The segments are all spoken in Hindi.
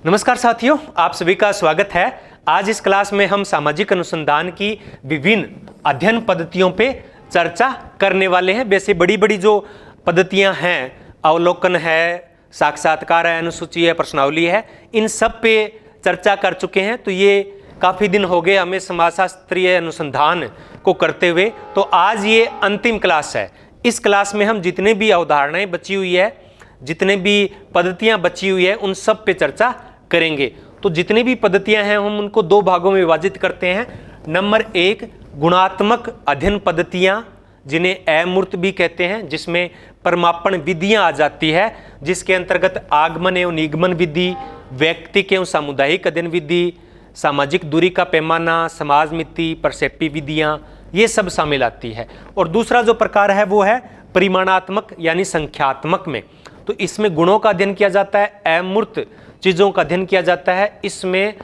नमस्कार साथियों, आप सभी का स्वागत है। आज इस क्लास में हम सामाजिक अनुसंधान की विभिन्न अध्ययन पद्धतियों पे चर्चा करने वाले हैं। वैसे बड़ी बड़ी जो पद्धतियां हैं, अवलोकन है, साक्षात्कार है, अनुसूची है, प्रश्नावली है, इन सब पे चर्चा कर चुके हैं। तो ये काफ़ी दिन हो गए हमें समाजशास्त्रीय अनुसंधान को करते हुए। तो आज ये अंतिम क्लास है। इस क्लास में हम जितने भी अवधारणाएं बची हुई है, जितने भी पद्धतियां बची हुई है, उन सब पे चर्चा करेंगे। तो जितनी भी पद्धतियां हैं हम उनको दो भागों में विभाजित करते हैं। नंबर एक, गुणात्मक अध्ययन पद्धतियां, जिन्हें अमूर्त भी कहते हैं, जिसमें परमापण विधियां आ जाती है, जिसके अंतर्गत आगमन एवं निगमन विधि, व्यक्तिक एवं सामुदायिक अध्ययन विधि, सामाजिक दूरी का पैमाना, समाज मिति, परसेप्टिव विधियां, ये सब शामिल आती है। और दूसरा जो प्रकार है वो है परिमाणात्मक यानी संख्यात्मक में। तो इसमें गुणों का अध्ययन किया जाता है, अमूर्त चीज़ों का अध्ययन किया जाता है। इसमें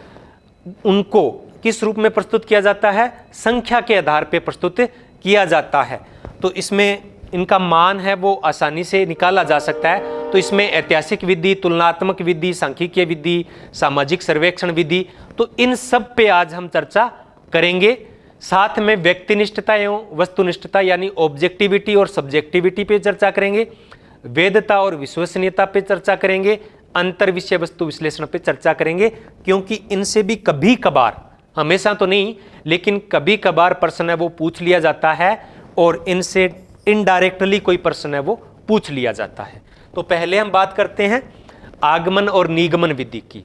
उनको किस रूप में प्रस्तुत किया जाता है? संख्या के आधार पर प्रस्तुत किया जाता है। तो इसमें इनका मान है वो आसानी से निकाला जा सकता है। तो इसमें ऐतिहासिक विधि, तुलनात्मक विधि, सांख्यिकीय विधि, सामाजिक सर्वेक्षण विधि, तो इन सब पे आज हम चर्चा करेंगे। साथ में व्यक्तिनिष्ठता एवं वस्तुनिष्ठता यानी ऑब्जेक्टिविटी और सब्जेक्टिविटी पे चर्चा करेंगे। वैधता और विश्वसनीयता पे चर्चा करेंगे। अंतर विषय वस्तु विश्लेषण पे चर्चा करेंगे, क्योंकि इनसे भी कभी कभार, हमेशा तो नहीं लेकिन कभी कभार प्रश्न है वो पूछ लिया जाता है, और इनसे इनडायरेक्टली कोई प्रश्न है वो पूछ लिया जाता है। तो पहले हम बात करते हैं आगमन और निगमन विधि की।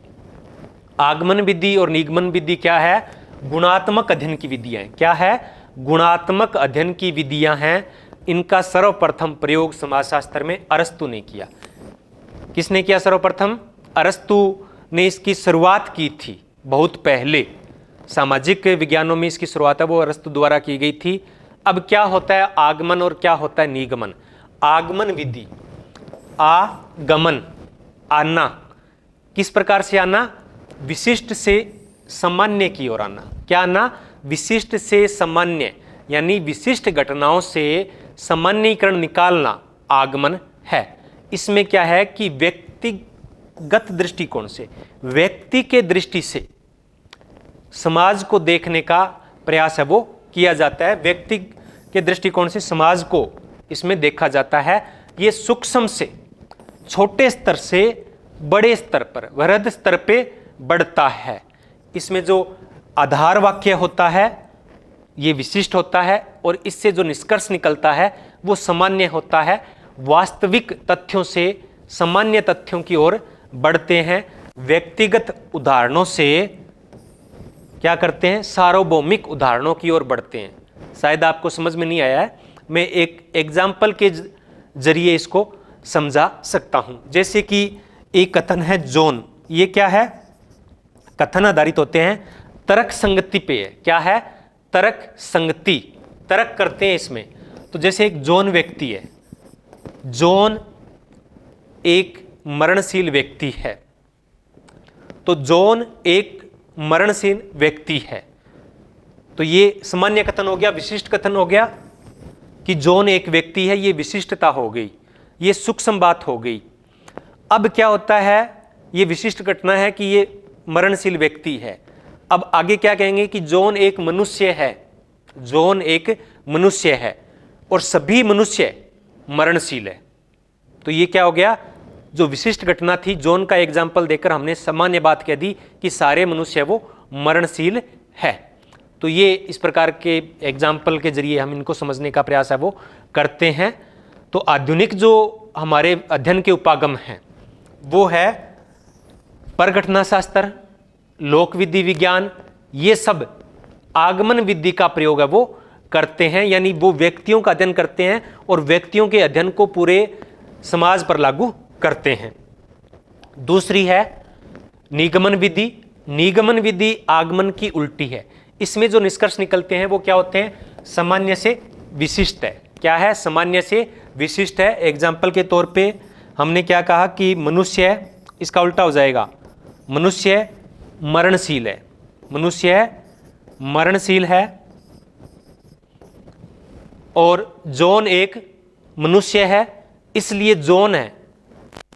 आगमन विधि और निगमन विधि क्या है? गुणात्मक अध्ययन की विधियां हैं। क्या है? गुणात्मक अध्ययन की विधियां हैं। इनका सर्वप्रथम प्रयोग समाजशास्त्र में अरस्तु ने किया। किसने किया सर्वप्रथम? अरस्तु ने इसकी शुरुआत की थी बहुत पहले। सामाजिक विज्ञानों में इसकी शुरुआत है वो अरस्तु द्वारा की गई थी। अब क्या होता है आगमन और क्या होता है निगमन? आगमन विधि, आगमन, आना, किस प्रकार से आना? विशिष्ट से सामान्य की ओर आना। क्या आना? विशिष्ट से सामान्य, यानी विशिष्ट घटनाओं से सामान्यीकरण निकालना आगमन है। इसमें क्या है कि व्यक्तिगत दृष्टिकोण से, व्यक्ति के दृष्टि से समाज को देखने का प्रयास है वो किया जाता है। व्यक्ति के दृष्टिकोण से समाज को इसमें देखा जाता है। ये सूक्ष्म से छोटे स्तर से बड़े स्तर पर, वृहद स्तर पे बढ़ता है। इसमें जो आधार वाक्य होता है ये विशिष्ट होता है, और इससे जो निष्कर्ष निकलता है वो सामान्य होता है। वास्तविक तथ्यों से सामान्य तथ्यों की ओर बढ़ते हैं। व्यक्तिगत उदाहरणों से क्या करते हैं? सार्वभौमिक उदाहरणों की ओर बढ़ते हैं। शायद आपको समझ में नहीं आया है, मैं एक एग्जाम्पल के जरिए इसको समझा सकता हूं। जैसे कि एक कथन है जोन। ये क्या है? कथन आधारित होते हैं, तर्क संगति पे है। क्या है? तर्क संगति, तर्क करते हैं इसमें। तो जैसे एक जोन व्यक्ति है, जोन एक मरणशील व्यक्ति है। तो जोन एक मरणशील व्यक्ति है, तो ये सामान्य कथन हो गया। विशिष्ट कथन हो गया कि जोन एक व्यक्ति है, ये विशिष्टता हो गई, ये सूक्ष्म बात हो गई। अब क्या होता है? ये विशिष्ट घटना है कि ये मरणशील व्यक्ति है। अब आगे क्या कहेंगे कि जोन एक मनुष्य है, जोन एक मनुष्य है और सभी मनुष्य मरणशील है। तो ये क्या हो गया? जो विशिष्ट घटना थी, जोन का एग्जाम्पल देकर हमने सामान्य बात कह दी कि सारे मनुष्य वो मरणशील है। तो ये इस प्रकार के एग्जाम्पल के जरिए हम इनको समझने का प्रयास है वो करते हैं। तो आधुनिक जो हमारे अध्ययन के उपागम हैं वो है परघटना शास्त्र, लोक विधि विज्ञान, ये सब आगमन विधि का प्रयोग है वो करते हैं, यानी वो व्यक्तियों का अध्ययन करते हैं और व्यक्तियों के अध्ययन को पूरे समाज पर लागू करते हैं। दूसरी है निगमन विधि। निगमन विधि आगमन की उल्टी है। इसमें जो निष्कर्ष निकलते हैं वो क्या होते हैं? सामान्य से विशिष्ट है। क्या है? सामान्य से विशिष्ट है। एग्जाम्पल के तौर पे हमने क्या कहा कि मनुष्य, इसका उल्टा हो जाएगा, मनुष्य मरणशील है, मनुष्य मरणशील है, और जोन एक मनुष्य है, इसलिए जोन है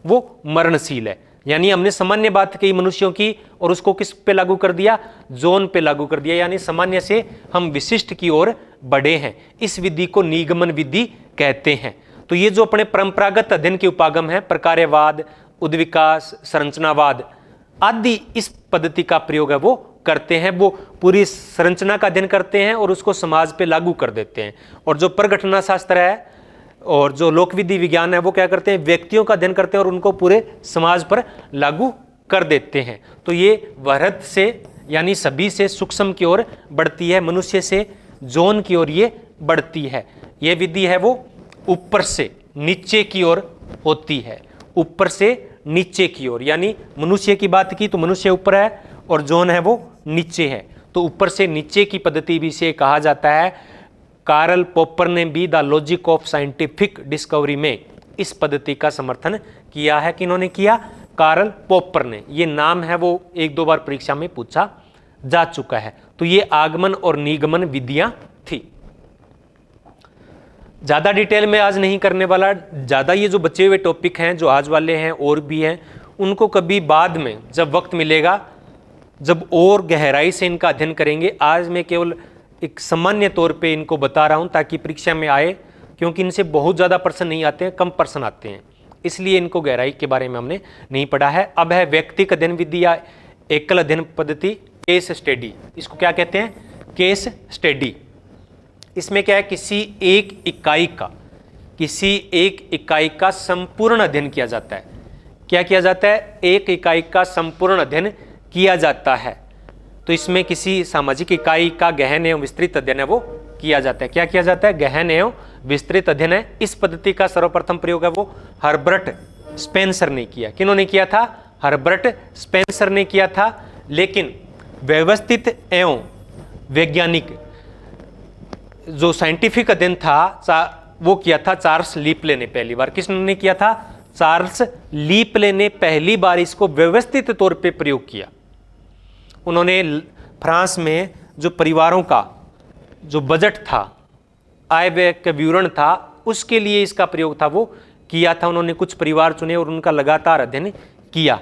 वो मरणशील है। यानी हमने सामान्य बात कही मनुष्यों की और उसको किस पे लागू कर दिया, जोन पे लागू कर दिया, यानी सामान्य से हम विशिष्ट की ओर बढ़े हैं। इस विधि को निगमन विधि कहते हैं। तो ये जो अपने परंपरागत अध्ययन के उपागम है, प्रकार्यवाद, उद्विकास, संरचनावाद आदि इस पद्धति का प्रयोग है वो करते हैं। वो पूरी संरचना का अध्ययन करते हैं और उसको समाज पे लागू कर देते हैं। और जो परघटना शास्त्र है और जो लोकविधि विज्ञान है वो क्या करते हैं, व्यक्तियों का अध्ययन करते हैं और उनको पूरे समाज पर लागू कर देते हैं। तो ये वृहद से यानी सभी से सूक्ष्म की ओर बढ़ती है, मनुष्य से जोन की ओर ये बढ़ती है। ये विधि है वो ऊपर से नीचे की ओर होती है, ऊपर से नीचे की ओर। यानी मनुष्य की बात की तो मनुष्य ऊपर है और जोन है वो नीचे है। तो ऊपर से नीचे की पद्धति भी से कहा जाता है। कार्ल पॉपर ने भी the logic of scientific discovery में इस पद्धति का समर्थन किया है। किन्होंने किया, कार्ल पॉपर ने। ये नाम है वो एक दो बार परीक्षा में पूछा जा चुका है। तो ये आगमन और निगमन विधियां थी। ज्यादा डिटेल में आज नहीं करने वाला। ज्यादा ये जो बचे हुए टॉपिक हैं जो आज वाले हैं और भी हैं, उनको कभी बाद में जब वक्त मिलेगा, जब और गहराई से इनका अध्ययन करेंगे। आज मैं केवल एक सामान्य तौर पे इनको बता रहा हूं ताकि परीक्षा में आए, क्योंकि इनसे बहुत ज़्यादा प्रश्न नहीं आते हैं, कम प्रश्न आते हैं, इसलिए इनको गहराई के बारे में हमने नहीं पढ़ा है। अब है व्यक्तिगत अध्ययन विधि या एकल अध्ययन पद्धति, केस स्टडी। इसको क्या कहते हैं, केस स्टडी। इसमें क्या है, किसी एक इकाई का संपूर्ण अध्ययन किया जाता है। क्या किया जाता है, एक इकाई का संपूर्ण अध्ययन किया जाता है। तो इसमें किसी सामाजिक इकाई का गहन एवं विस्तृत अध्ययन है वो किया जाता है। क्या किया जाता है, गहन एवं विस्तृत अध्ययन है। इस पद्धति का सर्वप्रथम प्रयोग है वो हर्बर्ट स्पेंसर ने किया। किन्होंने किया था, हर्बर्ट स्पेंसर ने किया था। लेकिन व्यवस्थित एवं वैज्ञानिक जो साइंटिफिक अध्ययन था वो किया था चार्ल्स लीपले ने पहली बार। किसने किया था, चार्ल्स लीपले ने पहली बार इसको व्यवस्थित तौर पे प्रयोग किया। उन्होंने फ्रांस में जो परिवारों का जो बजट था, आय व्यय का विवरण था, उसके लिए इसका प्रयोग था वो किया था। उन्होंने कुछ परिवार चुने और उनका लगातार अध्ययन किया।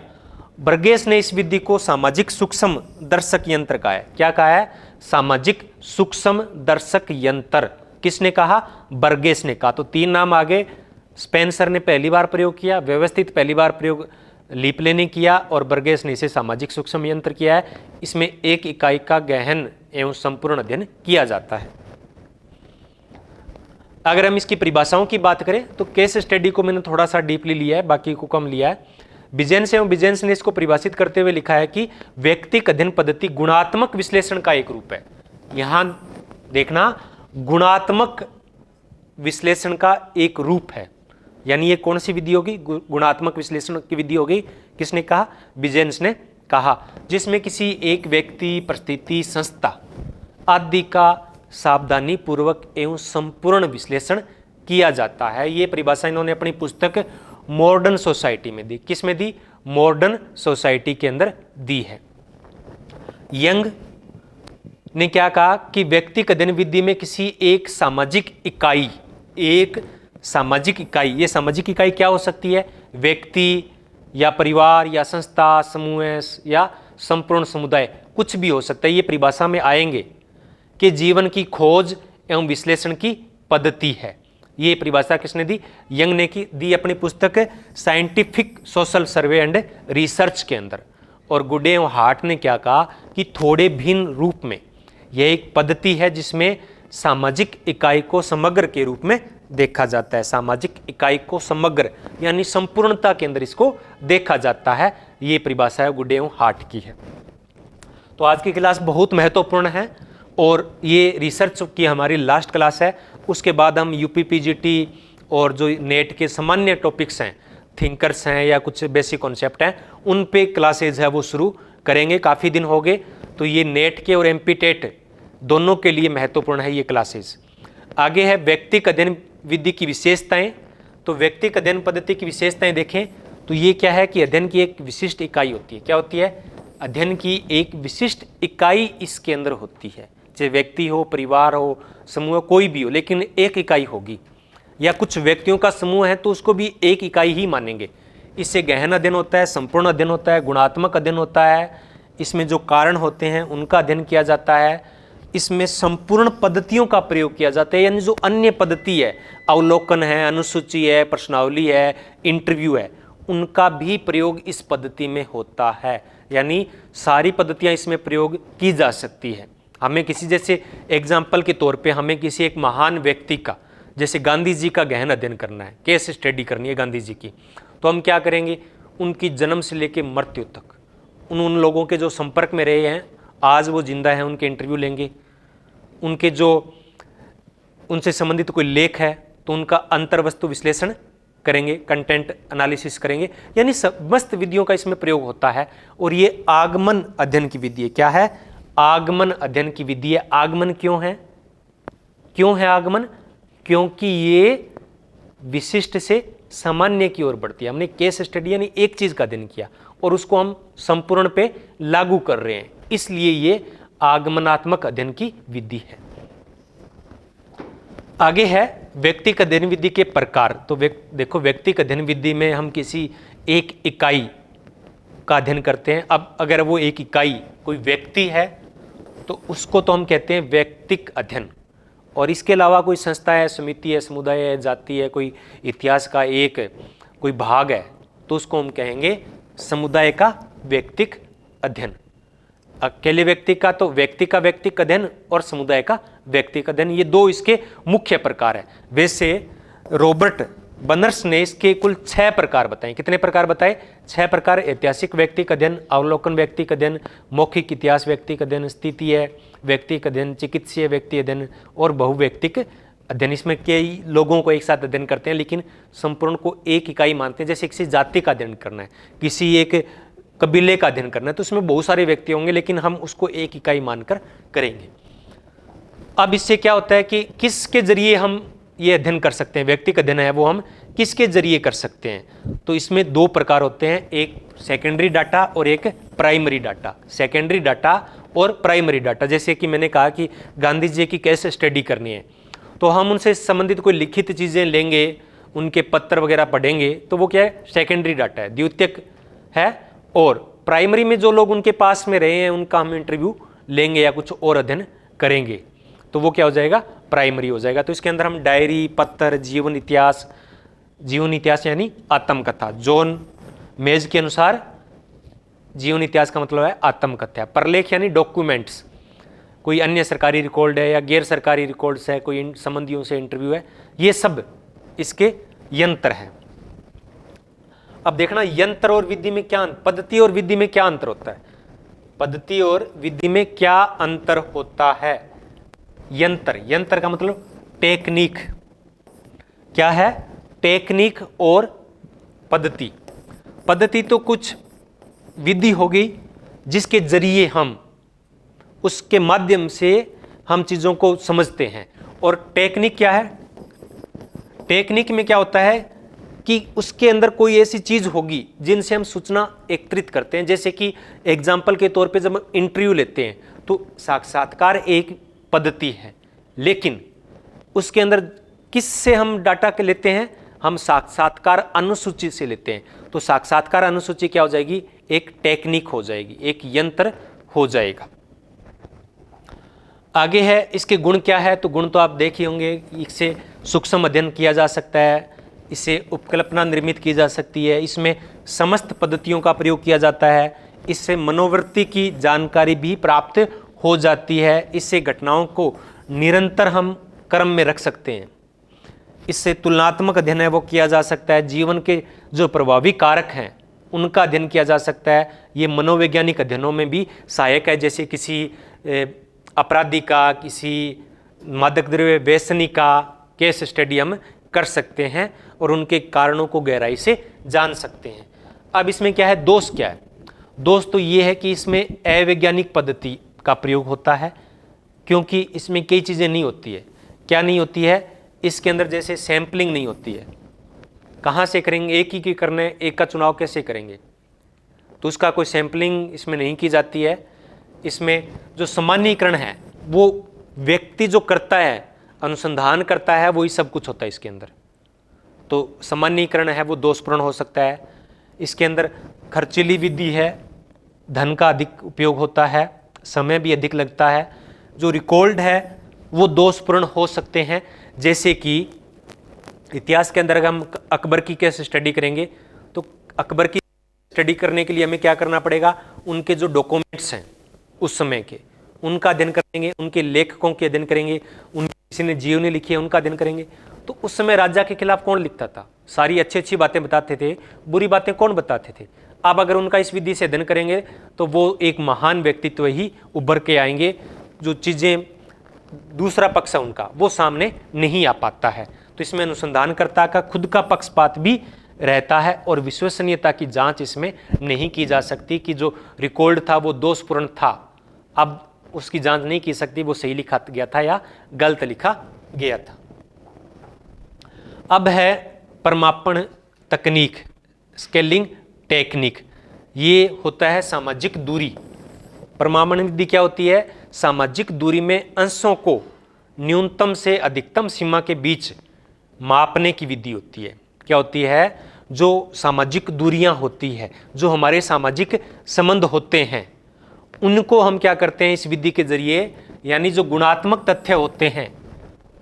बर्गेस ने इस विधि को सामाजिक सूक्ष्म दर्शक यंत्र कहा है। क्या कहा है, सामाजिक सूक्ष्म दर्शक यंत्र। किसने कहा, बर्गेस ने कहा। तो तीन नाम आगे, स्पेंसर ने पहली बार प्रयोग किया, व्यवस्थित पहली बार प्रयोग लीपले ने किया और बर्गेस ने इसे सामाजिक सूक्ष्म यंत्र किया है। इसमें एक इकाई का गहन एवं संपूर्ण अध्ययन किया जाता है। अगर हम इसकी परिभाषाओं की बात करें तो केस स्टडी को मैंने थोड़ा सा डीपली लिया है, बाकी को कम लिया है। बिजेंस एवं बिजेंस ने इसको परिभाषित करते हुए लिखा है कि व्यक्तिगत अध्ययन पद्धति गुणात्मक विश्लेषण का एक रूप है। यहां देखना, गुणात्मक विश्लेषण का एक रूप है। यानी ये कौन सी विधि होगी, गुणात्मक विश्लेषण की विधि होगी। किसने कहा, बिजेंस ने कहा। जिसमें किसी एक व्यक्ति, परिस्थिति, संस्था आदि का सावधानी पूर्वक एवं संपूर्ण विश्लेषण किया जाता है। ये परिभाषा इन्होंने अपनी पुस्तक मॉडर्न सोसाइटी में दी। किस में दी, मॉडर्न सोसाइटी के अंदर दी है। यंग ने क्या कहा कि व्यक्तिगत अध्ययन विधि में किसी एक सामाजिक इकाई, ये सामाजिक इकाई क्या हो सकती है, व्यक्ति या परिवार या संस्था, समूह या संपूर्ण समुदाय, कुछ भी हो सकता है। ये परिभाषा में आएंगे कि जीवन की खोज एवं विश्लेषण की पद्धति है। ये परिभाषा किसने दी, यंग ने दी अपनी पुस्तक scientific social survey and research के अंदर। और गुडे एवं हार्ट ने क्या कहा कि थोड़े भिन्न रूप में यह एक पद्धति है जिसमें सामाजिक इकाई को समग्र के रूप में देखा जाता है। सामाजिक इकाई को समग्र यानी संपूर्णता के अंदर इसको देखा जाता है। ये परिभाषा है गुडे एवं हार्ट की है। तो आज की क्लास बहुत महत्वपूर्ण है और ये रिसर्च की हमारी लास्ट क्लास है। उसके बाद हम यूपीपीजीटी और जो नेट के सामान्य टॉपिक्स हैं, थिंकर्स हैं या कुछ बेसिक कॉन्सेप्ट हैं, उन पे क्लासेज है वो शुरू करेंगे। काफ़ी दिन हो गए, तो ये नेट के और एमपी टेट दोनों के लिए महत्वपूर्ण है ये क्लासेज। आगे है व्यक्तिगत अध्ययन विधि की विशेषताएं। तो व्यक्तिगत अध्ययन पद्धति की विशेषताएं देखें तो ये क्या है कि अध्ययन की एक विशिष्ट इकाई होती है। क्या होती है, अध्ययन की एक विशिष्ट इकाई इसके अंदर होती है। चाहे व्यक्ति हो, परिवार हो, समूह कोई भी हो, लेकिन एक इकाई होगी। या कुछ व्यक्तियों का समूह है तो उसको भी एक इकाई ही मानेंगे। इससे गहन अध्ययन होता है, संपूर्ण अध्ययन होता है, गुणात्मक अध्ययन होता है, इसमें जो कारण होते हैं उनका अध्ययन किया जाता है, इसमें संपूर्ण पद्धतियों का प्रयोग किया जाता है, यानी जो अन्य पद्धति है, अवलोकन है, अनुसूची है, प्रश्नावली है, इंटरव्यू है, उनका भी प्रयोग इस पद्धति में होता है। यानी सारी पद्धतियां इसमें प्रयोग की जा सकती है। हमें किसी, जैसे एग्जाम्पल के तौर पे हमें किसी एक महान व्यक्ति का, जैसे गांधी जी का गहन अध्ययन करना है, केस स्टडी करनी है गांधी जी की, तो हम क्या करेंगे, उनकी जन्म से लेकर मृत्यु तक उन लोगों के जो संपर्क में रहे हैं, आज वो जिंदा हैं, उनके इंटरव्यू लेंगे, उनके जो उनसे संबंधित कोई लेख है तो उनका अंतर्वस्तु विश्लेषण करेंगे, कंटेंट एनालिसिस करेंगे, यानी समस्त विधियों का इसमें प्रयोग होता है। और ये आगमन अध्ययन की विधि है। क्या है? आगमन अध्ययन की विधि है। आगमन क्यों है? क्यों है आगमन? क्योंकि ये विशिष्ट से सामान्य की ओर बढ़ती है। हमने केस स्टडी यानी एक चीज का अध्ययन किया और उसको हम संपूर्ण पे लागू कर रहे हैं, इसलिए ये आगमनात्मक अध्ययन की विधि है। आगे है व्यक्तिक अध्ययन विधि के प्रकार। तो देखो, व्यक्तिक अध्ययन विधि में हम किसी एक इकाई का अध्ययन करते हैं। अब अगर वो एक इकाई कोई व्यक्ति है तो उसको तो हम कहते हैं व्यक्तिक अध्ययन, और इसके अलावा कोई संस्था है, समिति है, समुदाय है, जाति है, कोई इतिहास का एक कोई भाग है, तो उसको हम कहेंगे समुदाय का व्यक्तिक अध्ययन। अकेले व्यक्ति का तो व्यक्ति का व्यक्तिक अध्ययन और समुदाय का व्यक्तिक अध्ययन, ये दो इसके मुख्य प्रकार है। वैसे रॉबर्ट बर्न्स ने इसके कुल 6 प्रकार बताए। कितने प्रकार बताए? 6 प्रकार। ऐतिहासिक व्यक्तिक अध्ययन, अवलोकन व्यक्तिक अध्ययन, मौखिक इतिहास व्यक्तिक अध्ययन, स्थितीय व्यक्तिक अध्ययन, चिकित्सीय व्यक्ति अध्ययन और बहुव्यक्तिक अध्ययन। इसमें कई लोगों को एक साथ अध्ययन करते हैं, लेकिन संपूर्ण को एक इकाई मानते हैं। जैसे किसी जाति का अध्ययन करना है, किसी एक कबीले का अध्ययन करना है, तो उसमें बहुत सारे व्यक्ति होंगे, लेकिन हम उसको एक इकाई मानकर करेंगे। अब इससे क्या होता है कि किसके जरिए हम ये अध्ययन कर सकते हैं? व्यक्तिक अध्ययन है वो हम किसके जरिए कर सकते हैं? तो इसमें 2 प्रकार होते हैं, एक सेकेंडरी डाटा और एक प्राइमरी डाटा। सेकेंडरी डाटा और प्राइमरी डाटा, जैसे कि मैंने कहा कि गांधी जी की केस स्टडी करनी है, तो हम उनसे संबंधित कोई लिखित चीज़ें लेंगे, उनके पत्र वगैरह पढ़ेंगे, तो वो क्या है? सेकेंडरी डाटा है, द्वितीयक है। और प्राइमरी में जो लोग उनके पास में रहे हैं उनका हम इंटरव्यू लेंगे या कुछ और अध्ययन करेंगे, तो वो क्या हो जाएगा? प्राइमरी हो जाएगा। तो इसके अंदर हम डायरी, पत्र, जीवन इतिहास यानी आत्मकथा। जॉन मेज के अनुसार जीवन इतिहास का मतलब है आत्मकथा। प्रलेख यानी डॉक्यूमेंट्स, कोई अन्य सरकारी रिकॉर्ड है या गैर सरकारी रिकॉर्ड्स है, कोई संबंधियों से इंटरव्यू है, ये सब इसके यंत्र हैं। अब देखना यंत्र और विधि में क्या, पद्धति और विधि में क्या अंतर होता है? पद्धति और विधि में क्या अंतर होता है? यंत्र का मतलब टेक्निक। क्या है? टेक्निक और पद्धति। पद्धति तो कुछ विधि होगी जिसके जरिए हम उसके माध्यम से हम चीजों को समझते हैं। और टेक्निक क्या है? टेक्निक में क्या होता है कि उसके अंदर कोई ऐसी चीज होगी जिनसे हम सूचना एकत्रित करते हैं। जैसे कि एग्जाम्पल के तौर पे जब हम इंटरव्यू लेते हैं तो साक्षात्कार एक पद्धति है, लेकिन उसके अंदर किससे हम डाटा के लेते हैं? हम साक्षात्कार अनुसूची से लेते हैं। तो साक्षात्कार अनुसूची क्या हो जाएगी? एक टेक्निक हो जाएगी, एक यंत्र हो जाएगा। आगे है इसके गुण क्या है? तो गुण तो आप देख ही होंगे। इससे सूक्ष्म अध्ययन किया जा सकता है, इससे उपकल्पना निर्मित की जा सकती है, इसमें समस्त पद्धतियों का प्रयोग किया जाता है, इससे मनोवृत्ति की जानकारी भी प्राप्त हो जाती है, इससे घटनाओं को निरंतर हम क्रम में रख सकते हैं, इससे तुलनात्मक अध्ययन है वो किया जा सकता है, जीवन के जो प्रभावी कारक हैं उनका अध्ययन किया जा सकता है। ये मनोवैज्ञानिक अध्ययनों में भी सहायक है, जैसे किसी अपराधी का, किसी मादक द्रव्य व्यसनी का केस स्टडी हम कर सकते हैं और उनके कारणों को गहराई से जान सकते हैं। अब इसमें क्या है? दोष क्या है? दोष तो ये है कि इसमें अवैज्ञानिक पद्धति का प्रयोग होता है, क्योंकि इसमें कई चीज़ें नहीं होती है। क्या नहीं होती है? इसके अंदर जैसे सैंपलिंग नहीं होती है। कहाँ से करेंगे? एक ही की करने, एक का चुनाव कैसे करेंगे? तो उसका कोई सैंपलिंग इसमें नहीं की जाती है। इसमें जो सामान्यीकरण है वो व्यक्ति जो करता है, अनुसंधान करता है, वही सब कुछ होता है इसके अंदर। तो सामान्यीकरण है वो दोषपूर्ण हो सकता है। इसके अंदर खर्चीली विधि है, धन का अधिक उपयोग होता है, समय भी अधिक लगता है। जो रिकॉर्ड है वो दोषपूर्ण हो सकते हैं, जैसे कि इतिहास के अंदर अगर हम अकबर की कैसे स्टडी करेंगे तो अकबर की स्टडी करने के लिए हमें क्या करना पड़ेगा, उनके जो डॉक्यूमेंट्स हैं उस समय के उनका अध्ययन करेंगे, उनके लेखकों के अध्ययन करेंगे, उनकी किसी ने जीवनी लिखी है उनका अध्ययन करेंगे। तो उस समय राजा के खिलाफ कौन लिखता था, सारी अच्छी अच्छी बातें बताते थे, बुरी बातें कौन बताते थे। अब अगर उनका इस विधि से अध्ययन करेंगे तो वो एक महान व्यक्तित्व ही उभर के आएंगे, जो चीज़ें दूसरा पक्ष है उनका वो सामने नहीं आ पाता है। तो इसमें अनुसंधानकर्ता का खुद का पक्षपात भी रहता है और विश्वसनीयता की जांच इसमें नहीं की जा सकती कि जो रिकॉर्ड था वो दोषपूर्ण था, अब उसकी जांच नहीं की सकती वो सही लिखा गया था या गलत लिखा गया था। अब है परमापन तकनीक, स्केलिंग टेक्निक। ये होता है सामाजिक दूरी। परमापन विधि क्या होती है, सामाजिक दूरी में अंशों को न्यूनतम से अधिकतम सीमा के बीच मापने की विधि होती है। क्या होती है, जो सामाजिक दूरियां होती है, जो हमारे सामाजिक संबंध होते हैं, उनको हम क्या करते हैं इस विधि के जरिए, यानी जो गुणात्मक तथ्य होते हैं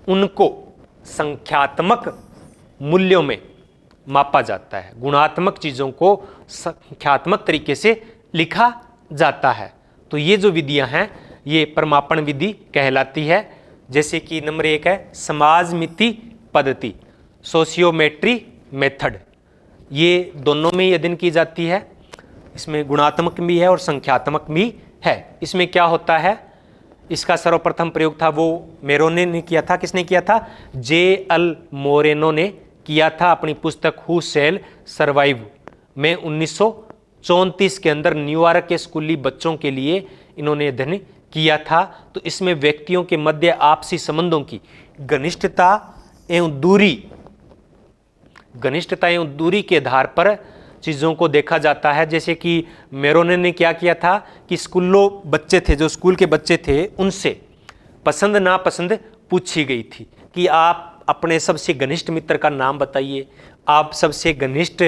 उनको संख्यात्मक मूल्यों में मापा जाता है। गुणात्मक चीज़ों को संख्यात्मक तरीके से लिखा जाता है। तो ये जो विधियां हैं ये परमापन विधि कहलाती है। जैसे कि नंबर 1 है समाजमिति पद्धति, सोशियोमेट्री मेथड। ये दोनों में ही अध्ययन की जाती है, इसमें गुणात्मक भी है और संख्यात्मक भी है। इसमें क्या होता है, इसका सर्वप्रथम प्रयोग था वो मेरोने ने किया था। किसने किया था, J.L. मोरेनो ने किया था अपनी पुस्तक हु शैल सर्वाइव में 1934 के अंदर न्यूयॉर्क के स्कूली बच्चों के लिए इन्होंने अध्ययन किया था। तो इसमें व्यक्तियों के मध्य आपसी संबंधों की घनिष्ठता एवं दूरी के आधार पर चीज़ों को देखा जाता है। जैसे कि मेरोने ने क्या किया था कि स्कूलों बच्चे थे, जो स्कूल के बच्चे थे, उनसे पसंद नापसंद पूछी गई थी कि आप अपने सबसे घनिष्ठ मित्र का नाम बताइए, आप सबसे घनिष्ठ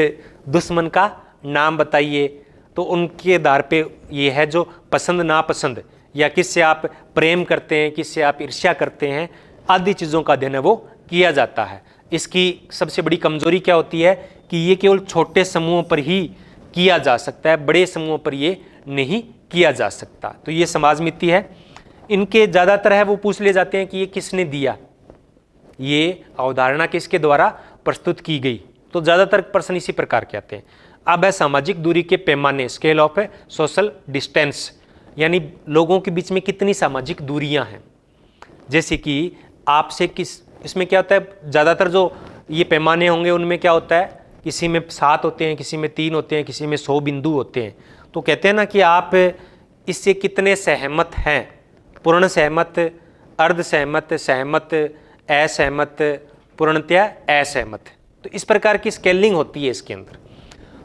दुश्मन का नाम बताइए। तो उनके आधार पे ये है जो पसंद नापसंद, या किससे आप प्रेम करते हैं, किससे आप ईर्ष्या करते हैं, आदि चीज़ों का अध्ययन है वो किया जाता है। इसकी सबसे बड़ी कमजोरी क्या होती है कि ये केवल छोटे समूहों पर ही किया जा सकता है, बड़े समूहों पर ये नहीं किया जा सकता। तो ये समाजमिति है। इनके ज़्यादातर है वो पूछ ले जाते हैं कि ये किसने दिया, ये अवधारणा किसके द्वारा प्रस्तुत की गई। तो ज़्यादातर प्रश्न इसी प्रकार के आते हैं। अब है सामाजिक दूरी के पैमाने, स्केल ऑफ सोशल डिस्टेंस, यानी लोगों के बीच में कितनी सामाजिक दूरियां हैं। जैसे कि आपसे इसमें क्या होता है, ज़्यादातर जो ये पैमाने होंगे उनमें क्या होता है, किसी में 7 होते हैं, किसी में 3 होते हैं, किसी में 100 बिंदु होते हैं। तो कहते हैं ना कि आप इससे कितने सहमत हैं, पूर्ण सहमत, अर्ध सहमत, सहमत, असहमत, पूर्णतया असहमत। तो इस प्रकार की स्केलिंग होती है इसके अंदर।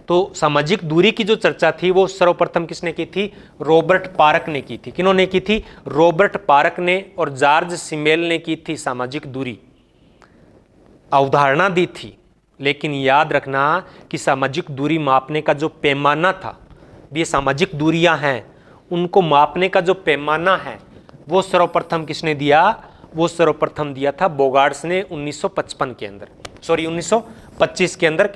तो सामाजिक दूरी की जो चर्चा थी वो सर्वप्रथम किसने की थी, रॉबर्ट पार्क ने की थी। किन्होंने की थी, रॉबर्ट पार्क ने और जॉर्ज सिमेल ने की थी। सामाजिक दूरी अवधारणा दी थी, लेकिन याद रखना कि सामाजिक दूरी मापने का जो पैमाना था, ये सामाजिक दूरियां हैं, उनको मापने का जो पैमाना है वो सर्वप्रथम किसने दिया, वो सर्वप्रथम दिया था बोगार्ड्स ने 1955 के अंदर, 1925 के अंदर।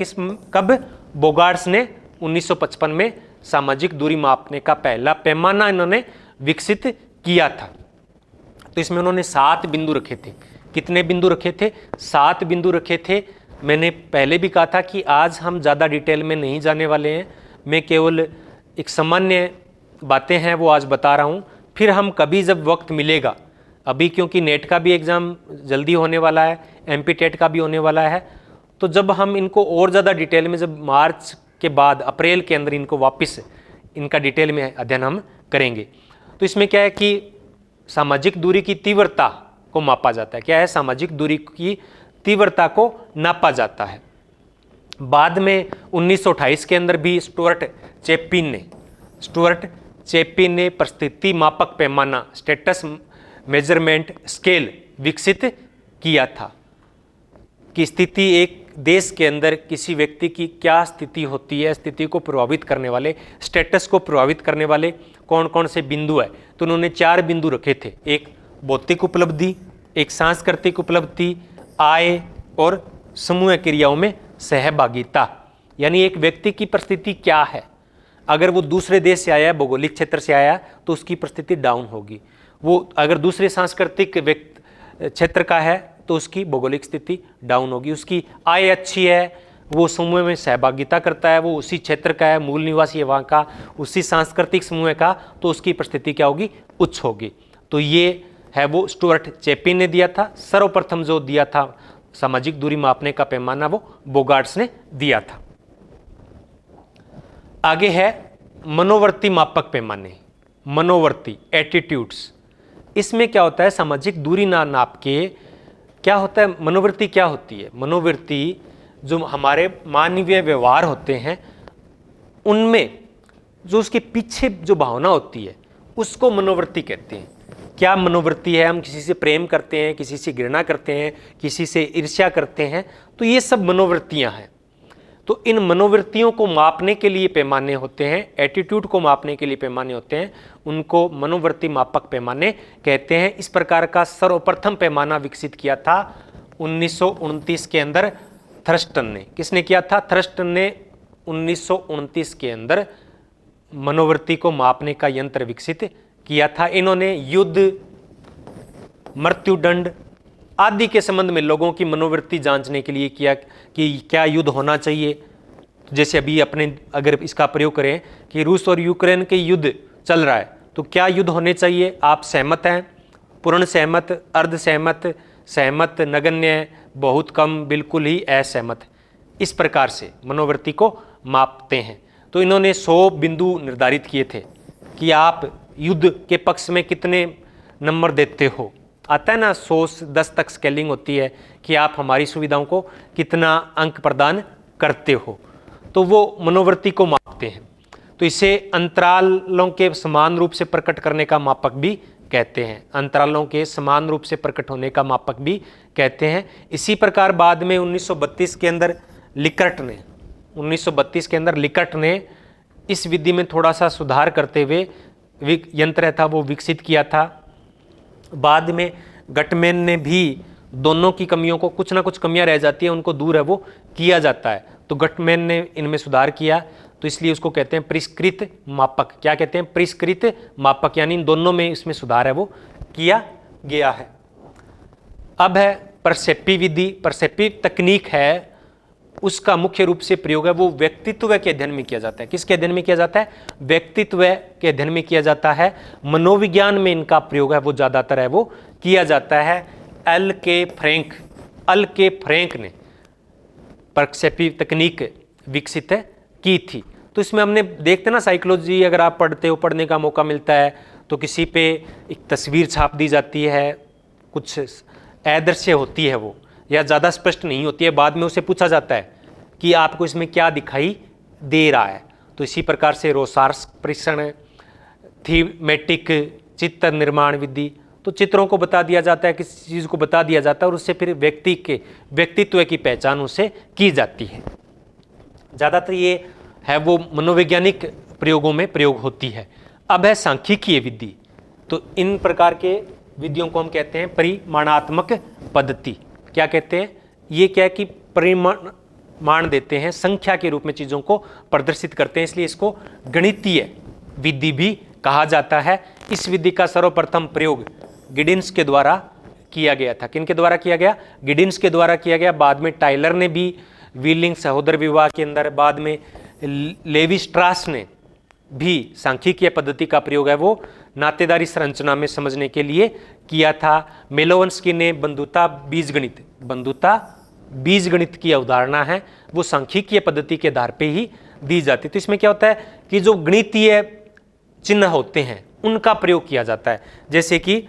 कब, बोगार्ड्स ने 1955 में सामाजिक दूरी मापने का पहला पैमाना इन्होंने विकसित किया था। तो इसमें उन्होंने 7 बिंदु रखे थे। कितने बिंदु रखे थे, 7 बिंदु रखे थे। मैंने पहले भी कहा था कि आज हम ज़्यादा डिटेल में नहीं जाने वाले हैं, मैं केवल एक सामान्य बातें हैं वो आज बता रहा हूँ। फिर हम कभी जब वक्त मिलेगा, अभी क्योंकि नेट का भी एग्ज़ाम जल्दी होने वाला है, MP टेट का भी होने वाला है, तो जब हम इनको और ज़्यादा डिटेल में, जब मार्च के बाद अप्रैल के अंदर इनको वापस इनका डिटेल में अध्ययन हम करेंगे। तो इसमें क्या है कि सामाजिक दूरी की तीव्रता को मापा जाता है। क्या है, सामाजिक दूरी की तीव्रता को नापा जाता है। बाद में 1928 के अंदर भी स्टुअर्ट चैपिन ने परिस्थिति मापक पैमाना, स्टेटस मेजरमेंट स्केल विकसित किया था कि स्थिति एक देश के अंदर किसी व्यक्ति की क्या स्थिति होती है, स्थिति को प्रभावित करने वाले, स्टेटस को प्रभावित करने वाले कौन कौन से बिंदु है, तो उन्होंने 4 बिंदु रखे थे। एक भौतिक उपलब्धि, एक सांस्कृतिक उपलब्धि, आय और समूह क्रियाओं में सहभागिता। यानी एक व्यक्ति की परिस्थिति क्या है, अगर वो दूसरे देश से आया है, भौगोलिक क्षेत्र से आया तो उसकी परिस्थिति डाउन होगी। वो अगर दूसरे सांस्कृतिक क्षेत्र का है तो उसकी भौगोलिक स्थिति डाउन होगी। उसकी आय अच्छी है, वो समूह में सहभागिता करता है, वो उसी क्षेत्र का है, मूल निवासी है वहाँ का, उसी सांस्कृतिक समूह का, तो उसकी परिस्थिति क्या होगी, उच्च होगी। तो ये है वो स्टुअर्ट चैपिन ने दिया था। सर्वप्रथम जो दिया था सामाजिक दूरी मापने का पैमाना वो बोगार्ट्स ने दिया था। आगे है मनोवर्ती मापक पैमाने, मनोवर्ती एटीट्यूड्स। इसमें क्या होता है, सामाजिक दूरी ना नाप के क्या होता है, मनोवृत्ति क्या होती है, मनोवृत्ति जो हमारे मानवीय व्यवहार होते हैं उनमें जो उसके पीछे जो भावना होती है उसको मनोवृत्ति कहते हैं। क्या मनोवृत्ति है, हम किसी से प्रेम करते हैं, किसी से घृणा करते हैं, किसी से ईर्ष्या करते हैं, तो ये सब मनोवृत्तियां हैं। तो इन मनोवृत्तियों को मापने के लिए पैमाने होते हैं, एटीट्यूड को मापने के लिए पैमाने होते हैं, उनको मनोवृत्ति मापक पैमाने कहते हैं। इस प्रकार का सर्वप्रथम पैमाना विकसित किया था 1929 के अंदर थर्स्टन ने। किसने किया था, थर्स्टन ने 1929 के अंदर मनोवृत्ति को मापने का यंत्र विकसित किया था। इन्होंने युद्ध, मृत्युदंड आदि के संबंध में लोगों की मनोवृत्ति जांचने के लिए किया कि क्या युद्ध होना चाहिए। जैसे अभी अपने अगर इसका प्रयोग करें कि रूस और यूक्रेन के युद्ध चल रहा है तो क्या युद्ध होने चाहिए, आप सहमत हैं, पूर्ण सहमत, अर्ध सहमत, सहमत, नगण्य, बहुत कम, बिल्कुल ही असहमत। इस प्रकार से मनोवृत्ति को मापते हैं। तो इन्होंने 100 बिंदु निर्धारित किए थे कि आप युद्ध के पक्ष में कितने नंबर देते हो। आता है ना 100 से 10 तक स्केलिंग होती है कि आप हमारी सुविधाओं को कितना अंक प्रदान करते हो, तो वो मनोवृत्ति को मापते हैं। तो इसे अंतरालों के समान रूप से प्रकट करने का मापक भी कहते हैं, अंतरालों के समान रूप से प्रकट होने का मापक भी कहते हैं। इसी प्रकार बाद में 1932 के अंदर लिकर्ट ने इस विधि में थोड़ा सा सुधार करते हुए यंत्र था वो विकसित किया था। बाद में गटमैन ने भी दोनों की कमियों को, कुछ ना कुछ कमियां रह जाती है, उनको दूर है वो किया जाता है, तो गटमैन ने इनमें सुधार किया, तो इसलिए उसको कहते हैं परिष्कृत मापक। क्या कहते हैं, परिष्कृत मापक, यानी इन दोनों में इसमें सुधार है वो किया गया है। अब है परसेप्टिव विधि, परसेप्टिव तकनीक है, उसका मुख्य रूप से प्रयोग है वो व्यक्तित्व के अध्ययन में किया जाता है। किसके अध्ययन में किया जाता है, व्यक्तित्व के अध्ययन में किया जाता है। मनोविज्ञान में इनका प्रयोग है वो ज्यादातर है वो किया जाता है। एल के फ्रैंक ने परसेप्टिव तकनीक विकसित की थी। तो इसमें हमने देखते ना, साइकोलॉजी अगर आप पढ़ते हो, पढ़ने का मौका मिलता है तो किसी पे एक तस्वीर छाप दी जाती है, कुछ अदृश्य होती है वो, या ज़्यादा स्पष्ट नहीं होती है, बाद में उसे पूछा जाता है कि आपको इसमें क्या दिखाई दे रहा है। तो इसी प्रकार से रोसार्स परीक्षण, थीमेटिक चित्र निर्माण विधि, तो चित्रों को बता दिया जाता है, किसी चीज़ को बता दिया जाता है और उससे फिर व्यक्तित्व की पहचान उससे की जाती है। ज़्यादातर ये है वो मनोवैज्ञानिक प्रयोगों में प्रयोग होती है। अब है सांख्यिकीय विधि, तो इन प्रकार के विधियों को हम कहते हैं परिमाणात्मक पद्धति। क्या कहते हैं, ये क्या है कि परिमाण देते हैं, संख्या के रूप में चीज़ों को प्रदर्शित करते हैं, इसलिए इसको गणितीय विधि भी कहा जाता है। इस विधि का सर्वप्रथम प्रयोग गिडिन्स के द्वारा किया गया था। किन के द्वारा किया गया, गिडिन्स के द्वारा किया गया। बाद में टाइलर ने भी व्हीलिंग सहोदर विवाह के अंदर, बाद में लेवी स्ट्रास ने भी सांख्यिकीय पद्धति का प्रयोग है वो नातेदारी संरचना में समझने के लिए किया था। मेलोवंस्की ने बंधुता बीजगणित की अवधारणा है वो सांख्यिकीय पद्धति के आधार पे ही दी जाती। तो इसमें क्या होता है कि जो गणितीय चिन्ह होते हैं उनका प्रयोग किया जाता है। जैसे कि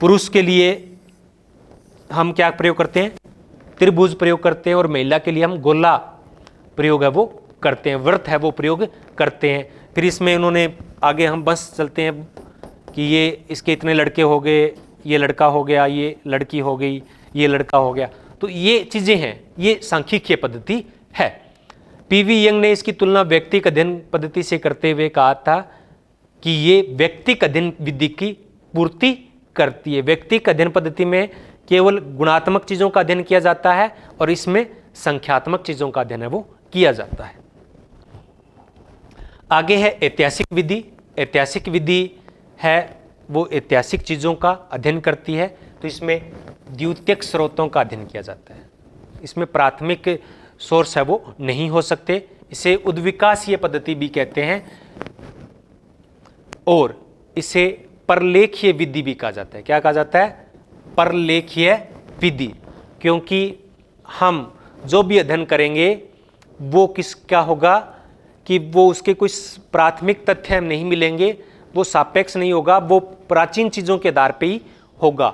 पुरुष के लिए हम क्या प्रयोग करते हैं, त्रिभुज प्रयोग करते हैं, और महिला के लिए हम गोला प्रयोग है वो करते हैं, व्रत है वो प्रयोग करते हैं। फिर इसमें उन्होंने आगे हम बस चलते हैं कि ये इसके इतने लड़के हो गए, ये लड़का हो गया, ये लड़की हो गई, ये लड़का हो गया। तो ये चीजें हैं, ये सांख्यिकीय पद्धति है। पीवी यंग ने इसकी तुलना व्यक्तिक अध्ययन पद्धति से करते हुए कहा था कि ये व्यक्तिक अध्ययन विधि की पूर्ति करती है। व्यक्तिक अध्ययन पद्धति में केवल गुणात्मक चीजों का अध्ययन किया जाता है और इसमें संख्यात्मक चीजों का अध्ययन है वो किया जाता है। आगे है ऐतिहासिक विधि। ऐतिहासिक विधि है वो ऐतिहासिक चीजों का अध्ययन करती है, तो इसमें द्वितीयक स्रोतों का अध्ययन किया जाता है। इसमें प्राथमिक सोर्स है वो नहीं हो सकते। इसे उद्विकासीय पद्धति भी कहते हैं और इसे परलेखीय विधि भी कहा जाता है। क्या कहा जाता है? परलेखीय विधि, क्योंकि हम जो भी अध्ययन करेंगे वो क्या होगा कि वो उसके कुछ प्राथमिक तथ्य हम नहीं मिलेंगे, वो सापेक्ष नहीं होगा, वो प्राचीन चीजों के आधार पे ही होगा।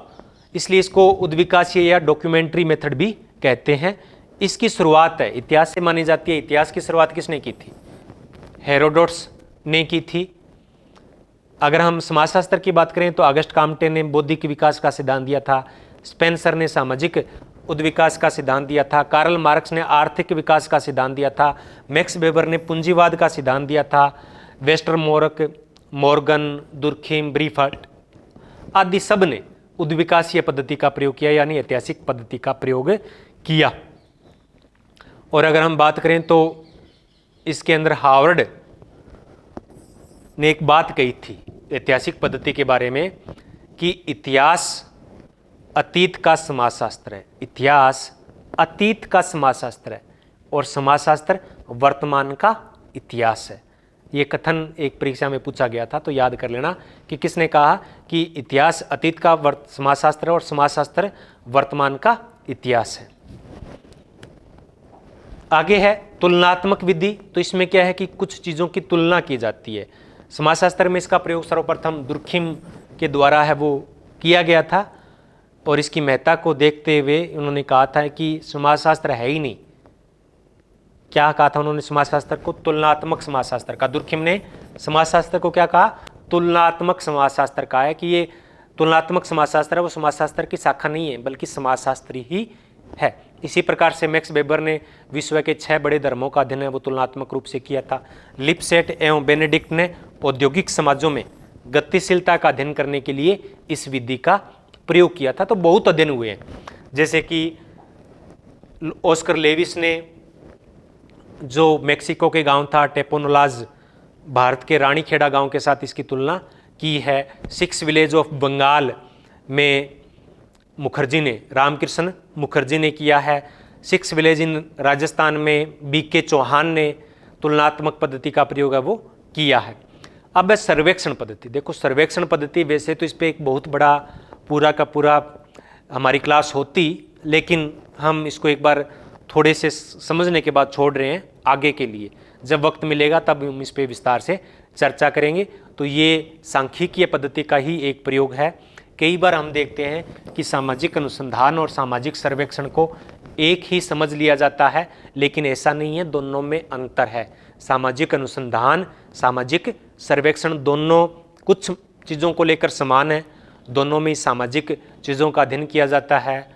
इसलिए इसको उद्विकासीय या डॉक्यूमेंट्री मेथड भी कहते हैं। इसकी शुरुआत है इतिहास से मानी जाती है। इतिहास की शुरुआत किसने की थी? हेरोडोटस ने की थी। अगर हम समाजशास्त्र की बात करें तो अगस्ट काम्टे ने बौद्धिक विकास का सिद्धांत दिया था। स्पेंसर ने सामाजिक उद्विकास का सिद्धांत दिया था। कार्ल मार्क्स ने आर्थिक विकास का सिद्धांत दिया था। मैक्स वेबर ने पूंजीवाद का सिद्धांत दिया था। वेस्टरमोरक, मॉर्गन, दुर्खिम, ब्रीफर्ट आदि सब ने उद्विकासीय पद्धति का प्रयोग किया, यानी ऐतिहासिक पद्धति का प्रयोग किया। और अगर हम बात करें तो इसके अंदर हार्वर्ड ने एक बात कही थी ऐतिहासिक पद्धति के बारे में कि इतिहास अतीत का समाजशास्त्र है। इतिहास अतीत का समाजशास्त्र है और समाजशास्त्र वर्तमान का इतिहास है। ये कथन एक परीक्षा में पूछा गया था, तो याद कर लेना कि किसने कहा कि इतिहास अतीत का समाजशास्त्र है और समाजशास्त्र वर्तमान का इतिहास है। आगे है तुलनात्मक विधि। तो इसमें क्या है कि कुछ चीजों की तुलना की जाती है। समाजशास्त्र में इसका प्रयोग सर्वप्रथम दुर्खिम के द्वारा है वो किया गया था और इसकी महत्ता को देखते हुए उन्होंने कहा था कि समाजशास्त्र है ही नहीं। क्या कहा था उन्होंने? समाजशास्त्र को तुलनात्मक समाजशास्त्र का। दुर्खिम ने समाजशास्त्र को क्या कहा? तुलनात्मक समाजशास्त्र कहा है कि ये तुलनात्मक समाजशास्त्र है, वो समाजशास्त्र की शाखा नहीं है बल्कि समाजशास्त्र ही है। इसी प्रकार से मैक्स वेबर ने विश्व के 6 बड़े धर्मों का अध्ययन है वो तुलनात्मक रूप से किया था। लिपसेट एवं बेनेडिक्ट ने औद्योगिक समाजों में गतिशीलता का अध्ययन करने के लिए इस विधि का प्रयोग किया था। तो बहुत अध्ययन हुए हैं, जैसे कि ऑस्कर लेविस ने जो मेक्सिको के गांव था टेपोनोलाज, भारत के रानीखेड़ा गांव के साथ इसकी तुलना की है। 6 विलेज ऑफ बंगाल में मुखर्जी ने, रामकृष्ण मुखर्जी ने किया है। 6 विलेज इन राजस्थान में बीके चौहान ने तुलनात्मक पद्धति का प्रयोग है वो किया है। अब है सर्वेक्षण पद्धति। देखो सर्वेक्षण पद्धति वैसे तो इस पर एक बहुत बड़ा पूरा का पूरा हमारी क्लास होती, लेकिन हम इसको एक बार थोड़े से समझने के बाद छोड़ रहे हैं आगे के लिए। जब वक्त मिलेगा तब हम इस पर विस्तार से चर्चा करेंगे। तो ये सांख्यिकीय पद्धति का ही एक प्रयोग है। कई बार हम देखते हैं कि सामाजिक अनुसंधान और सामाजिक सर्वेक्षण को एक ही समझ लिया जाता है, लेकिन ऐसा नहीं है, दोनों में अंतर है। सामाजिक अनुसंधान, सामाजिक सर्वेक्षण दोनों कुछ चीज़ों को लेकर समान है। दोनों में सामाजिक चीज़ों का अध्ययन किया जाता है,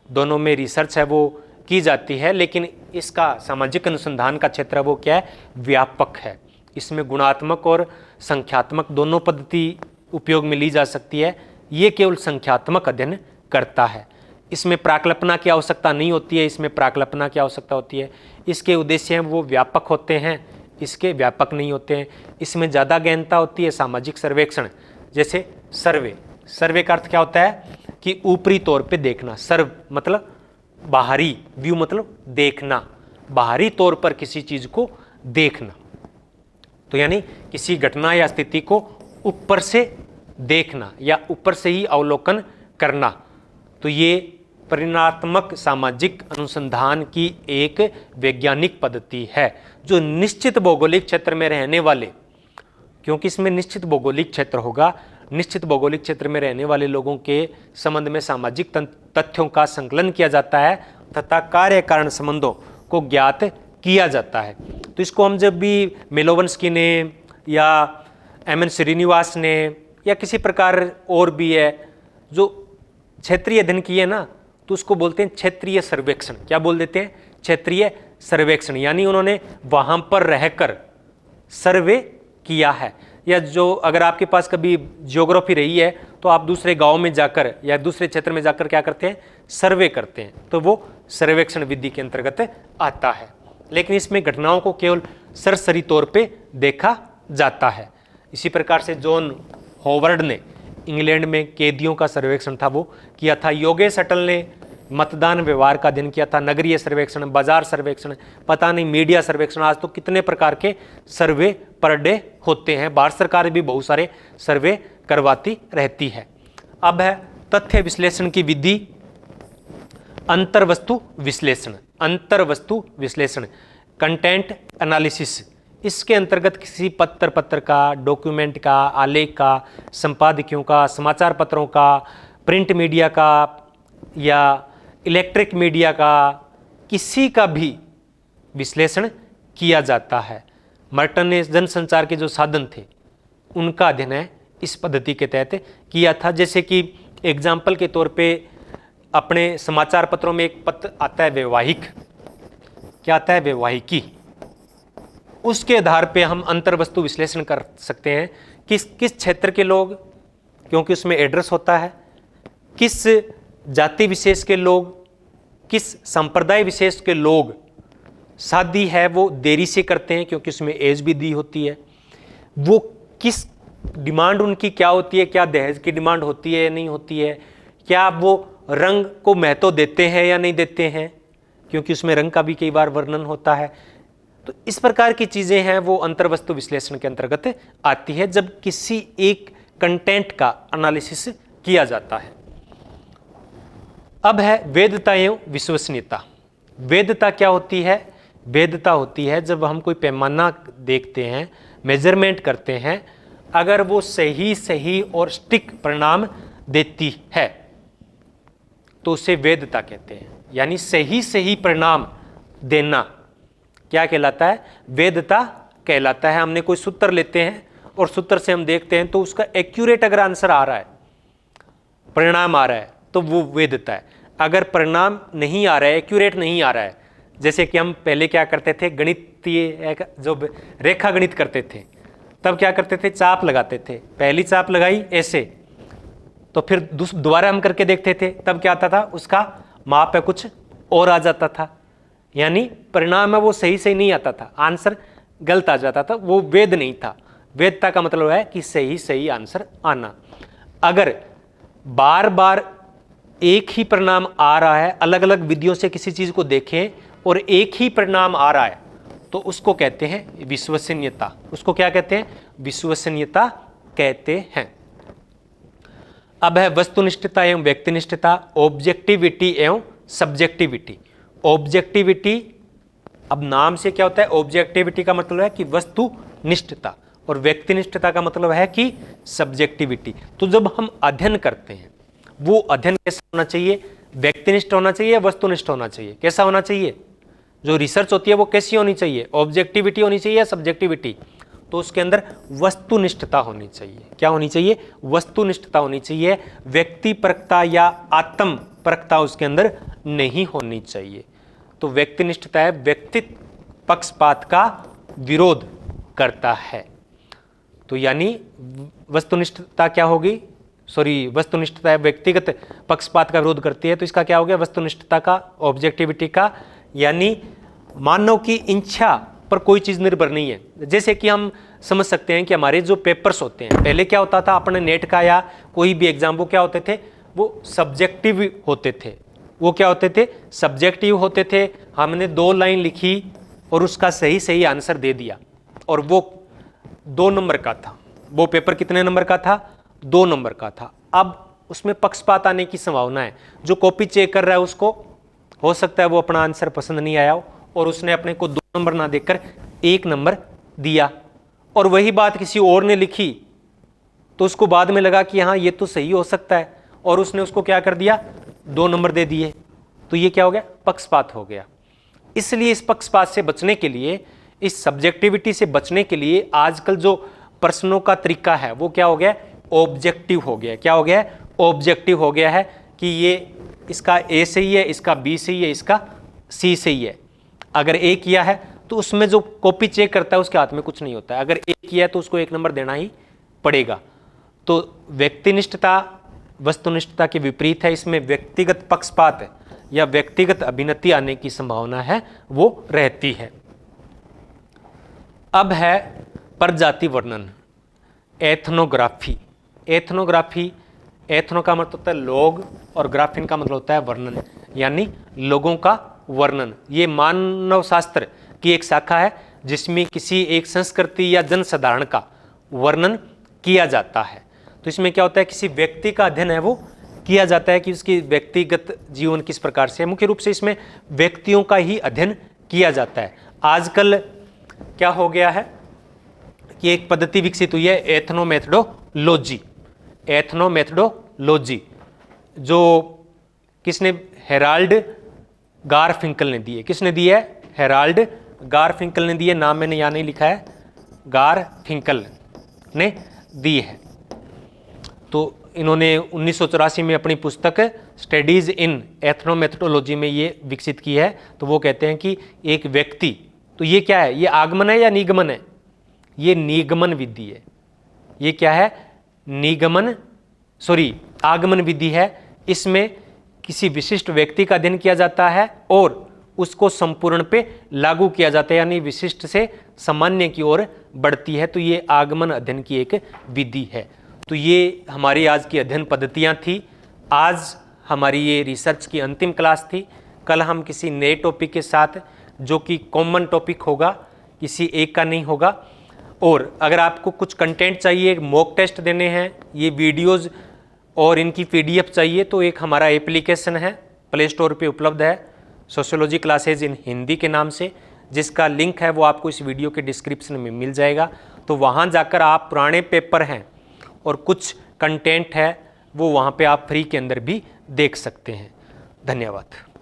दोनों में रिसर्च है वो की जाती है, लेकिन इसका सामाजिक अनुसंधान का क्षेत्र वो क्या है? व्यापक है। इसमें गुणात्मक और संख्यात्मक दोनों पद्धति उपयोग में ली जा सकती है। ये केवल संख्यात्मक अध्ययन करता है। इसमें प्राकल्पना की आवश्यकता नहीं होती है, इसमें प्राकल्पना की आवश्यकता होती है। इसके उद्देश्य हैं वो व्यापक होते हैं, इसके व्यापक नहीं होते हैं। इसमें ज़्यादा गहनता होती है। सामाजिक सर्वेक्षण जैसे सर्वे, सर्वे का अर्थ क्या होता है कि ऊपरी तौर पे देखना। सर्व मतलब बाहरी, व्यू मतलब देखना, बाहरी तौर पर किसी चीज को देखना। तो यानी किसी घटना या स्थिति को ऊपर से देखना या ऊपर से ही अवलोकन करना। तो ये परिणात्मक सामाजिक अनुसंधान की एक वैज्ञानिक पद्धति है जो निश्चित भौगोलिक क्षेत्र में रहने वाले, क्योंकि इसमें निश्चित भौगोलिक क्षेत्र होगा, निश्चित भौगोलिक क्षेत्र में रहने वाले लोगों के संबंध में सामाजिक तथ्यों का संकलन किया जाता है तथा कार्य कारण संबंधों को ज्ञात किया जाता है। तो इसको हम जब भी मेलोवंस्की ने या एम.एन. श्रीनिवास ने या किसी प्रकार और भी है जो क्षेत्रीय अध्ययन किए ना, तो उसको बोलते हैं क्षेत्रीय सर्वेक्षण। क्या बोल देते हैं? क्षेत्रीय सर्वेक्षण। यानी उन्होंने वहां पर रहकर सर्वे किया है। या जो अगर आपके पास कभी ज्योग्राफी रही है तो आप दूसरे गांव में जाकर या दूसरे क्षेत्र में जाकर क्या करते हैं? सर्वे करते हैं, तो वो सर्वेक्षण विधि के अंतर्गत आता है। लेकिन इसमें घटनाओं को केवल सरसरी तौर पे देखा जाता है। इसी प्रकार से जॉन हॉवर्ड ने इंग्लैंड में कैदियों का सर्वेक्षण था वो किया था। योगेश अटल ने मतदान व्यवहार का अध्ययन किया था। नगरीय सर्वेक्षण, बाजार सर्वेक्षण, पता नहीं मीडिया सर्वेक्षण, आज तो कितने प्रकार के सर्वे पर डे होते हैं। भारत सरकार भी बहुत सारे सर्वे करवाती रहती है। अब है तथ्य विश्लेषण की विधि, अंतर्वस्तु विश्लेषण। अंतर्वस्तु विश्लेषण, कंटेंट एनालिसिस। इसके अंतर्गत किसी पत्र का, डॉक्यूमेंट का, आलेख का, संपादकियों का, समाचार पत्रों का, प्रिंट मीडिया का या इलेक्ट्रिक मीडिया का, किसी का भी विश्लेषण किया जाता है। मर्टन ने जनसंचार के जो साधन थे उनका अध्ययन इस पद्धति के तहत किया था। जैसे कि एग्जाम्पल के तौर पे अपने समाचार पत्रों में एक पत्र आता है वैवाहिक, क्या आता है? वैवाहिकी। उसके आधार पे हम अंतर्वस्तु विश्लेषण कर सकते हैं किस किस क्षेत्र के लोग, क्योंकि उसमें एड्रेस होता है, किस जाति विशेष के लोग, किस संप्रदाय विशेष के लोग शादी है वो देरी से करते हैं क्योंकि उसमें एज भी दी होती है, वो किस डिमांड उनकी क्या होती है, क्या दहेज की डिमांड होती है या नहीं होती है, क्या वो रंग को महत्व देते हैं या नहीं देते हैं, क्योंकि उसमें रंग का भी कई बार वर्णन होता है। तो इस प्रकार की चीजें हैं वो अंतर्वस्तु विश्लेषण के अंतर्गत आती है जब किसी एक कंटेंट का एनालिसिस किया जाता है। अब है वैधता एवं विश्वसनीयता। वैधता क्या होती है? वैधता होती है जब हम कोई पैमाना देखते हैं, मेजरमेंट करते हैं, अगर वो सही और सटीक परिणाम देती है तो उसे वैधता कहते हैं। यानी सही परिणाम देना क्या कहलाता है? वैधता कहलाता है। हमने कोई सूत्र लेते हैं और सूत्र से हम देखते हैं तो उसका एक्यूरेट अगर आंसर आ रहा है, परिणाम आ रहा है, तो वो वैधता है। अगर परिणाम नहीं आ रहा है, एक्यूरेट नहीं आ रहा है, जैसे कि हम पहले क्या करते थे, गणितीय जो रेखा गणित करते थे, तब क्या करते थे? चाप लगाते थे। पहली चाप लगाई ऐसे, तो फिर दोबारा हम करके देखते थे, तब क्या आता था? उसका माप है कुछ और आ जाता था। यानी परिणाम है वो सही नहीं आता था, आंसर गलत आ जाता था, वो वैध नहीं था। वैधता का मतलब है कि सही आंसर आना। अगर बार बार एक ही परिणाम आ रहा है, अलग अलग विधियों से किसी चीज को देखें और एक ही परिणाम आ रहा है, तो उसको कहते हैं विश्वसनीयता। उसको क्या कहते हैं? विश्वसनीयता कहते हैं। अब है वस्तुनिष्ठता एवं व्यक्तिनिष्ठता, ऑब्जेक्टिविटी एवं सब्जेक्टिविटी। ऑब्जेक्टिविटी, अब नाम से क्या होता है? ऑब्जेक्टिविटी का मतलब है कि वस्तुनिष्ठता, और व्यक्तिनिष्ठता का मतलब है कि सब्जेक्टिविटी। तो जब हम अध्ययन करते हैं, वो अध्ययन कैसा होना चाहिए? व्यक्तिनिष्ठ होना चाहिए या वस्तुनिष्ठ होना चाहिए? कैसा होना चाहिए? जो रिसर्च होती है वो कैसी होनी चाहिए? ऑब्जेक्टिविटी होनी चाहिए या सब्जेक्टिविटी? तो उसके अंदर वस्तुनिष्ठता होनी चाहिए। क्या होनी चाहिए? वस्तुनिष्ठता होनी चाहिए। व्यक्ति परकता या आत्म परकता उसके अंदर नहीं होनी चाहिए। तो व्यक्तिनिष्ठता है व्यक्तित्व पक्षपात का विरोध करता है। तो यानी वस्तुनिष्ठता क्या होगी? वस्तुनिष्ठता व्यक्तिगत पक्षपात का विरोध करती है, तो इसका क्या हो गया? वस्तुनिष्ठता का, ऑब्जेक्टिविटी का, यानी मानव की इच्छा पर कोई चीज निर्भर नहीं है। जैसे कि हम समझ सकते हैं कि हमारे जो पेपर्स होते हैं, पहले क्या होता था, अपने नेट का या कोई भी एग्जाम, वो क्या होते थे? वो सब्जेक्टिव होते थे। वो क्या होते थे? सब्जेक्टिव होते थे। हमने 2 लाइन लिखी और उसका सही आंसर दे दिया, और वो 2 नंबर का था। वो पेपर कितने नंबर का था? 2 नंबर का था। अब उसमें पक्षपात आने की संभावना है। जो कॉपी चेक कर रहा है उसको हो सकता है वो अपना आंसर पसंद नहीं आया हो और उसने अपने को 2 नंबर ना देकर 1 नंबर दिया, और वही बात किसी और ने लिखी तो उसको बाद में लगा कि हाँ ये तो सही हो सकता है, और उसने उसको क्या कर दिया? 2 नंबर दे दिए। तो ये क्या हो गया? पक्षपात हो गया। इसलिए इस पक्षपात से बचने के लिए, इस सब्जेक्टिविटी से बचने के लिए आजकल जो प्रश्नों का तरीका है वो क्या हो गया? ऑब्जेक्टिव हो गया। क्या हो गया? ऑब्जेक्टिव हो गया है कि ये इसका ए सही है, इसका बी सही है, इसका सी सही है। अगर ए किया है तो उसमें जो कॉपी चेक करता है उसके हाथ में कुछ नहीं होता है। अगर ए किया है तो उसको 1 नंबर देना ही पड़ेगा। तो व्यक्तिनिष्ठता वस्तुनिष्ठता के विपरीत है। इसमें व्यक्तिगत पक्षपात या व्यक्तिगत अभिनति आने की संभावना है, वो रहती है। अब है प्रजाति वर्णन, एथनोग्राफी। एथनोग्राफी, एथनो का मतलब होता है लोग और ग्राफिन का मतलब होता है वर्णन, यानी लोगों का वर्णन। ये मानव शास्त्र की एक शाखा है जिसमें किसी एक संस्कृति या जनसाधारण का वर्णन किया जाता है। तो इसमें क्या होता है, किसी व्यक्ति का अध्ययन है वो किया जाता है कि उसकी व्यक्तिगत जीवन किस प्रकार से है। मुख्य रूप से इसमें व्यक्तियों का ही अध्ययन किया जाता है। आजकल क्या हो गया है कि एक पद्धति विकसित हुई है एथनोमेथडोलॉजी। एथनोमेथडोलॉजी जो किसने, हेराल्ड गारफिंकल ने दी है। किसने दी है, हेराल्ड गारफिंकल ने दी है। नाम मैंने यहाँ नहीं लिखा है, गारफिंकल ने दी है। तो इन्होंने 1984 में अपनी पुस्तक स्टडीज इन एथनोमेथडोलॉजी में ये विकसित की है। तो वो कहते हैं कि एक व्यक्ति, तो ये क्या है, ये आगमन है या निगमन है, ये निगमन विधि है। ये क्या है, आगमन विधि है। इसमें किसी विशिष्ट व्यक्ति का अध्ययन किया जाता है और उसको संपूर्ण पे लागू किया जाता है, यानी विशिष्ट से सामान्य की ओर बढ़ती है। तो ये आगमन अध्ययन की एक विधि है। तो ये हमारी आज की अध्ययन पद्धतियाँ थी। आज हमारी ये रिसर्च की अंतिम क्लास थी। कल हम किसी नए टॉपिक के साथ, जो कि कॉमन टॉपिक होगा, किसी एक का नहीं होगा। और अगर आपको कुछ कंटेंट चाहिए, मॉक टेस्ट देने हैं, ये वीडियोज़ और इनकी PDF चाहिए, तो एक हमारा एप्लीकेशन है, प्ले स्टोर पे उपलब्ध है, सोशियोलॉजी क्लासेज इन हिंदी के नाम से, जिसका लिंक है वो आपको इस वीडियो के डिस्क्रिप्शन में मिल जाएगा। तो वहाँ जाकर आप पुराने पेपर हैं और कुछ कंटेंट है वो वहाँ पे आप फ्री के अंदर भी देख सकते हैं। धन्यवाद।